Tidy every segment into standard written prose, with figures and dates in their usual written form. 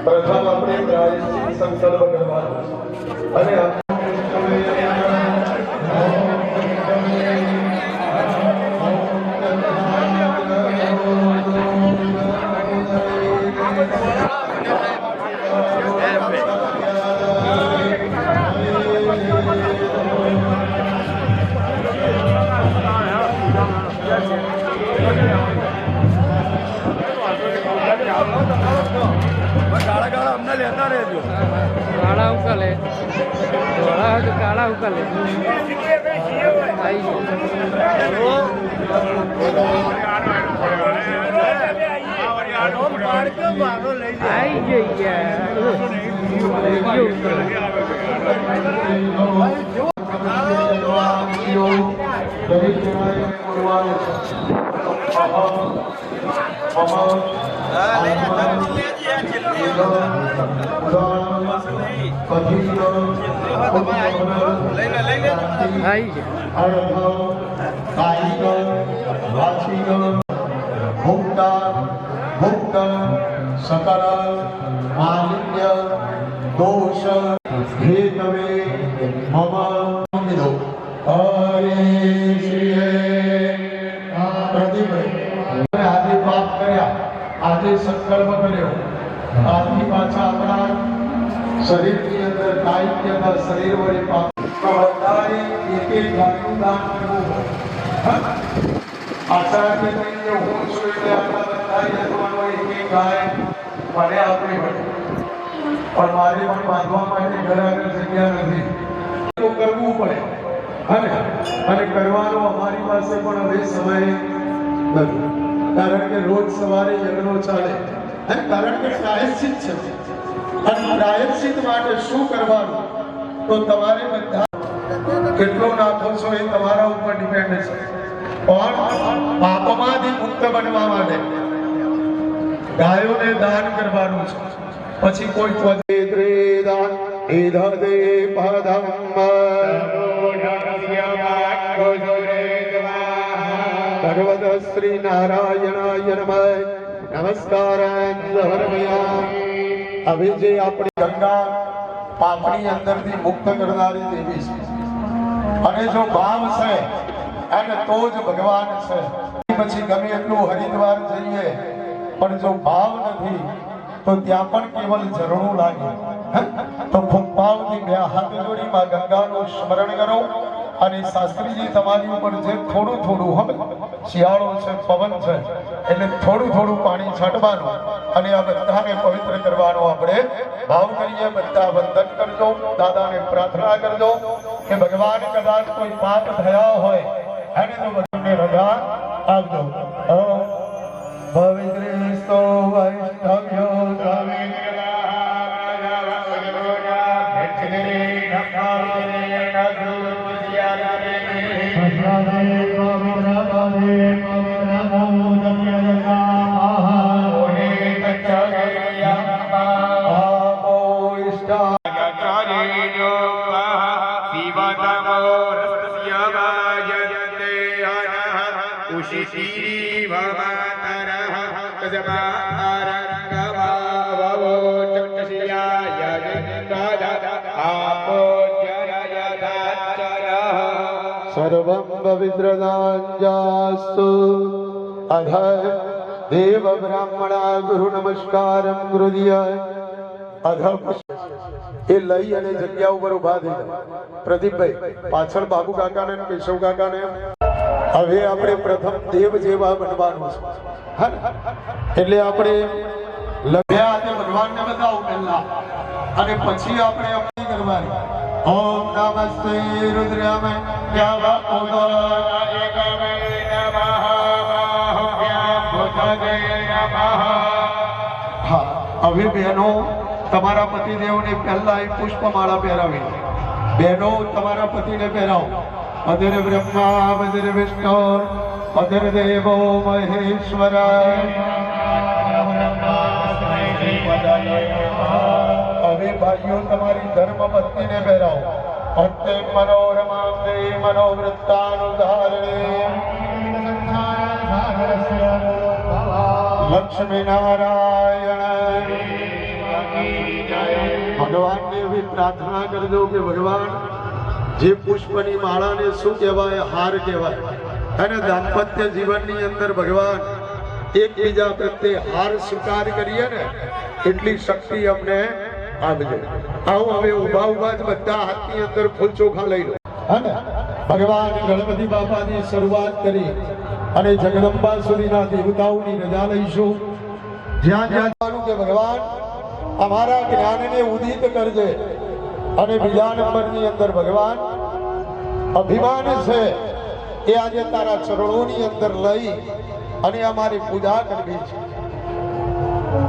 પ્રથમ આપણે સંકલ્પ કરવાનો અને काला उकले काला उकले आई सकल मालिन्य दोष हेतवे मम मिलो हरे श्री प्रदीप आज बात કર્યા આજે સંકલ્પ કર્યો આજની પાછા આપણા શરીરની અંદર કાયિકના શરીર વડે પાપ બધાએ એક એક ગાયનું દાન કરવું આશા કે નહીં હું છું એટલે આપણા બધાએ યજમાનો એક એક ગાય મને આપવી પડે પણ મારે પણ બાંધવા માટે ઘર આગળ જગ્યા નથી તો કરવું પડે અને કરવાનો અમારી પાસે પણ હવે સમય નથી કારણ કે રોજ સવારે યજ્ઞો ચાલે કારણ કે પ્રાયશ્ચિત છે અને પ્રાયશ્ચિત માટે શું કરવાનું તો તમારે બધા કેટલો નાખો છો એ તમારા ઉપર ડિપેન્ડ છે પણ પાપમાંથી મુક્ત બનવા માટે ગાયોને દાન કરવાનું છે પછી કોઈ ત્વજે દાન એધદે પદમ ભગવદ શ્રી નારાયણાય નમઃ નમસ્કારાન સમર્પયામિ હવે જે આપણી ગંગા પાપની અંદરથી મુક્ત કરનારી દેવી છે અને જો ભાવ છે અને તો જ ભગવાન છે પછી ગમે એટલું હરિદ્વાર જઈએ પણ જો ભાવ નથી તો ત્યાં પણ કેવલ ઝરણું લાગે તો ભાવથી બે હાથ જોડીમાં ગંગાનું સ્મરણ કરો અને શાસ્ત્રીજી તમારી ઉપર જે થોડું થોડું હવે શિયાળો છે પવન છે એટલે થોડું થોડું પાણી છાંટવાનું અને આ બધાને પવિત્ર કરવાનો આપણે ભાવ કરીએ બધા વંદન કરજો દાદાને પ્રાર્થના કરજો કે ભગવાન કદાચ કોઈ પાપ થયા હોય એને તો બધાને રજા આપજો પવિત્રેસ્તો વૈષ્ણવ્યો सर्वं पवित्रदांजास्तु अध देव ब्राह्मणा गुरु नमस्कारं गुरुदिया अध એ લઈ અને જગ્યા ઉપર ઉભા થઈ પ્રદીપભાઈ પાછળ બાબુ કાકાને કેશવ કાકાને હવે આપણે પ્રથમ દેવ જેવા બનવાનું છે એટલે આપણે લભ્યા અને ભગવાનને બતાવો પહેલા અને પછી આપણે અપની કરવાની ઓમ નમસ્તે રુદ્રમ હવે બહેનો તમારા પતિદેવને પહેલા એક પુષ્પમાળા પહેરાવી બહેનો તમારા પતિને પહેરાવો અધર બ્રહ્મા અધર વિષ્ણુ અધર દેવો મહેશ્વર હવે ભાઈઓ તમારી ધર્મ પત્નીને પહેરાવો અત્ય મનોરમા દેવી મનોવૃત્તાનુધારણે લક્ષ્મી નારાયણ ભગવાનને એવી પ્રાર્થના કરજો કે ભગવાન જે પુષ્પની માળાને શું કહેવાય? હાર કહેવાય. અને દાંપત્ય જીવનની અંદર ભગવાન એકબીજા પ્રત્યે હાર સ્વીકાર કરીએ ને એટલી શક્તિ અમને આપજો. આવો હવે ઉભા ઉભા જ બધા હાથની અંદર ફૂલ ચોખા લઈ લો. અને ભગવાન ગણપતિ બાપાની શરૂઆત કરી અને જગદંબા સુધીના દેવતાઓની રજા લઈશું. જ્યાં જ્યાં કે ભગવાન અમારા જ્ઞાનને ઉદિત કરજે. અને બીજા નંબરની અંદર ભગવાન અભિમાન છે એ આજે તારા ચરણોની અંદર લઈ અને અમારી પૂજા કરવી છે.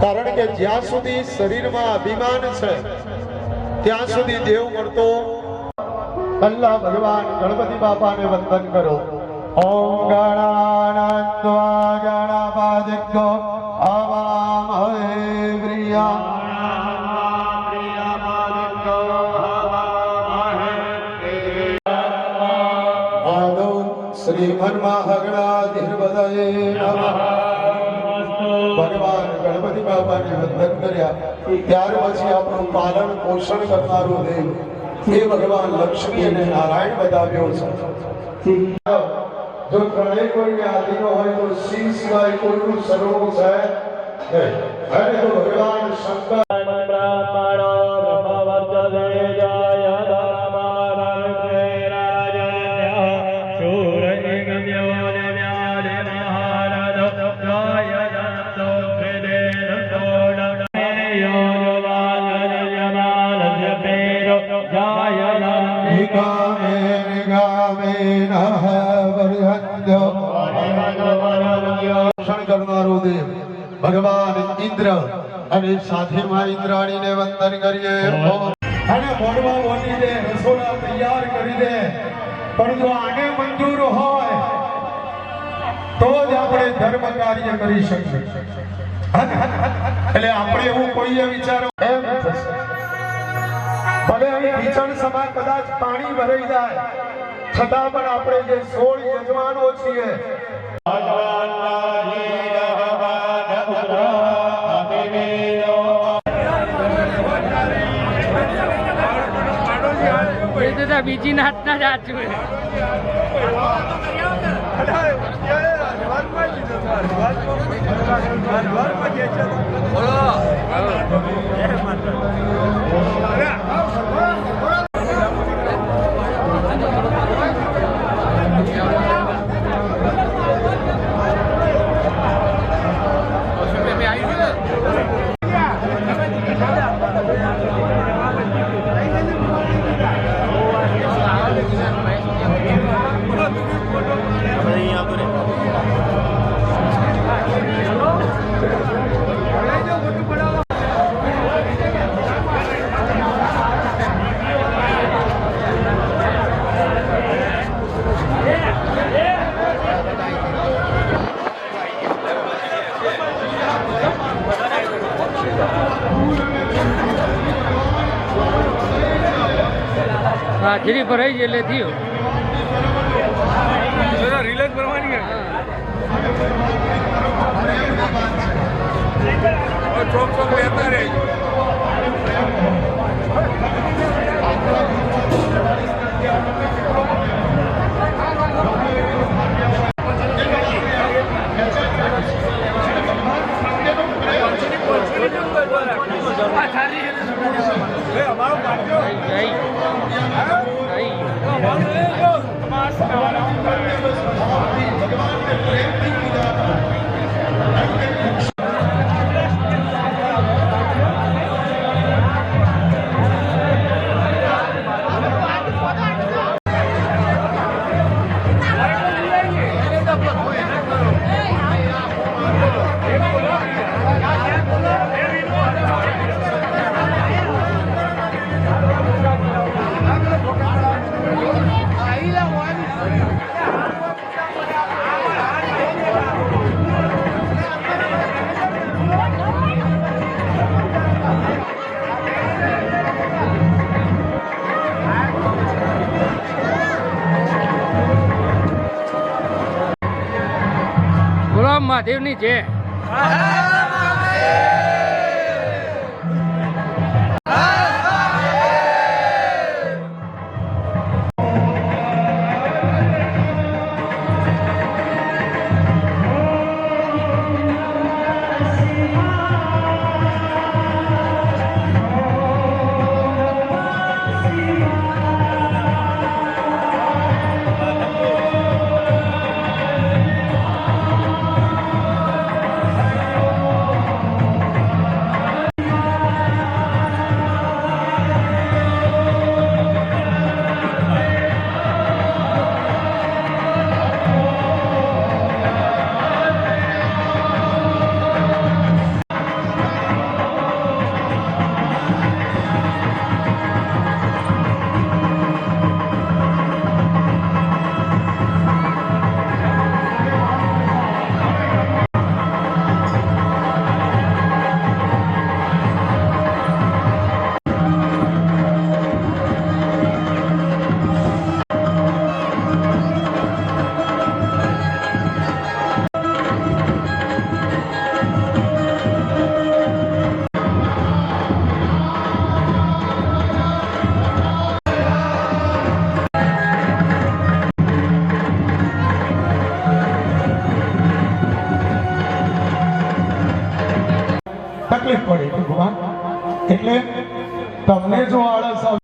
કારણ કે જ્યાં સુધી શરીરમાં અભિમાન છે ત્યાં સુધી દેવ મળતો. અલ્લાહ ભગવાન ગણપતિ બાપાને વંદન કરો. ઓમ ગણાનંદ્વા ગણપતિગ્ગો અવામહે પ્રિયા શ્રીમન્મહાગણાધિપતયે નમઃ. ભગવાન ગણપતિ બાપાને વંદન કર્યા ત્યાર પછી આપણું પાલન પોષણ કરનારું દેવ એ ભગવાન લક્ષ્મી અને નારાયણ બતાવ્યો છે. જો ત્રણેય કોઈ આદિનો હોય તો શિવ સિવાય કોઈનું સ્વરૂપ છે નહીં. અને તો ભગવાન શંકર કરનારો દેવ ભગવાન ઇન્દ્ર અને સાથે માં ઇન્દ્રાણીને વંદન કરીએ. અને મોડવા બોલી દે, રસોડા તૈયાર કરી દે. પણ જો આને મંજૂર હોય તો જ આપણે ધર્મ કાર્ય કરી શકીએ. એટલે આપણે એવું કોઈએ વિચારો એમ થશે. ભલે અહીં ભીષણ સમા કદાચ પાણી ભરાઈ જાય છતાં પણ આપણે જે 16 યજમાનો છીએ બીજી નાચના જ આચું હાજરી ભરાઈ એટલે થયું. રિલેક્સ કરવાની ચોક ચોક લેતા રહેજો. મહાદેવની જય. તકલીફ પડે ભગવાન એટલે તમને જો